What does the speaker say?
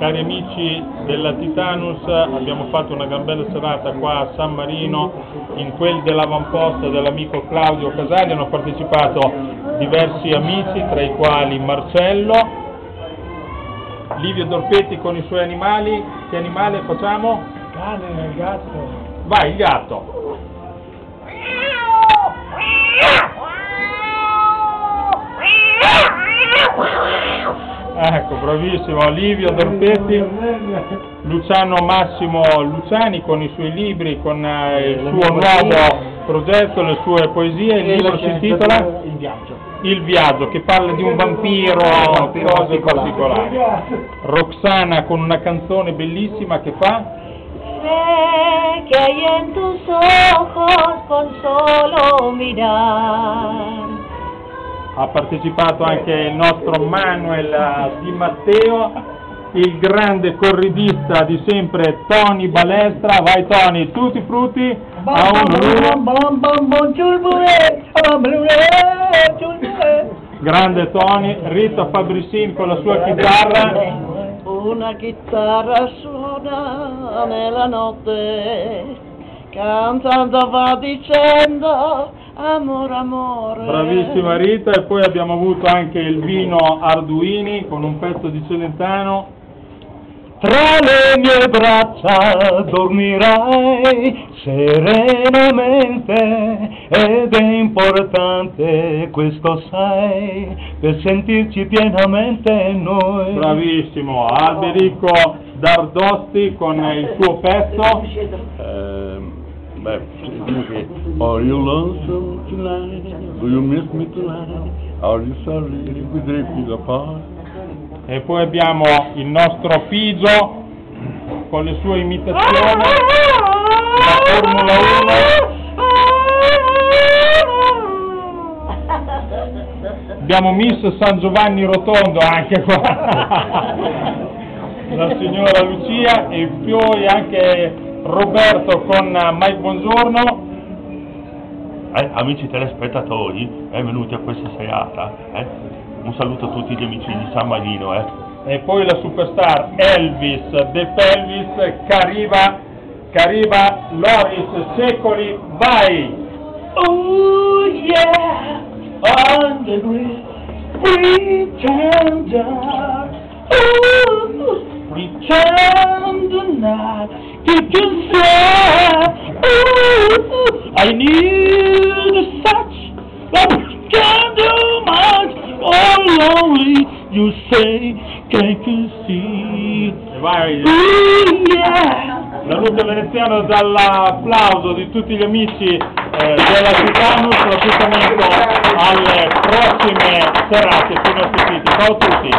Cari amici della Titanus, abbiamo fatto una gran bella serata qua a San Marino, in quel dell'avamposto dell'amico Claudio Casali. Hanno partecipato diversi amici, tra i quali Marcello, Livio Dorpetti con i suoi animali. Che animale facciamo? Cane, gatto. Vai, il gatto. Ecco, bravissimo, Livio Dorpetti, Luciano Massimo Luciani con i suoi libri, con il suo nuovo progetto, le sue poesie. Il libro si intitola Il Viaggio, che parla di un vampiro, cose particolari. Roxana con una canzone bellissima che fa: Sé que hay en tus ojos con solo mirar. Ha partecipato anche il nostro Manuel Di Matteo, il grande corridista di sempre Tony Balestra. Vai Tony, tutti frutti a grande Tony. Rita Fabrisin con la sua chitarra. Una chitarra suona nella notte, cantando va dicendo amore, amore. Bravissima Rita. E poi abbiamo avuto anche il Vino Arduini con un pezzo di Celentano. Tra le mie braccia dormirai serenamente ed è importante, questo sai, per sentirci pienamente noi. Bravissimo. Alberico Dardosti con il suo pezzo. Are you lonesome tonight? Do you miss me tonight? Are you sorry we drifted apart? E poi abbiamo il nostro Pigio con le sue imitazioni da Formula 1. Abbiamo Miss San Giovanni Rotondo anche qua, la signora Lucia, e poi anche Roberto con Mike Buongiorno. Amici telespettatori, venuti a questa serata, un saluto a tutti gli amici di San Marino. E poi la superstar Elvis De Pelvis, Cariva Loris Secoli. Vai! Oh yeah, on the great pretender, oh, pretender not, keep yourself, oh, I need such, but can't do much, oh lonely, you say, can't you see, Vai! oh yeah. Saluto veneziano dall'applauso di tutti gli amici della Titanus. L'appuntamento alle prossime serate qui nostri siti. Ciao a tutti!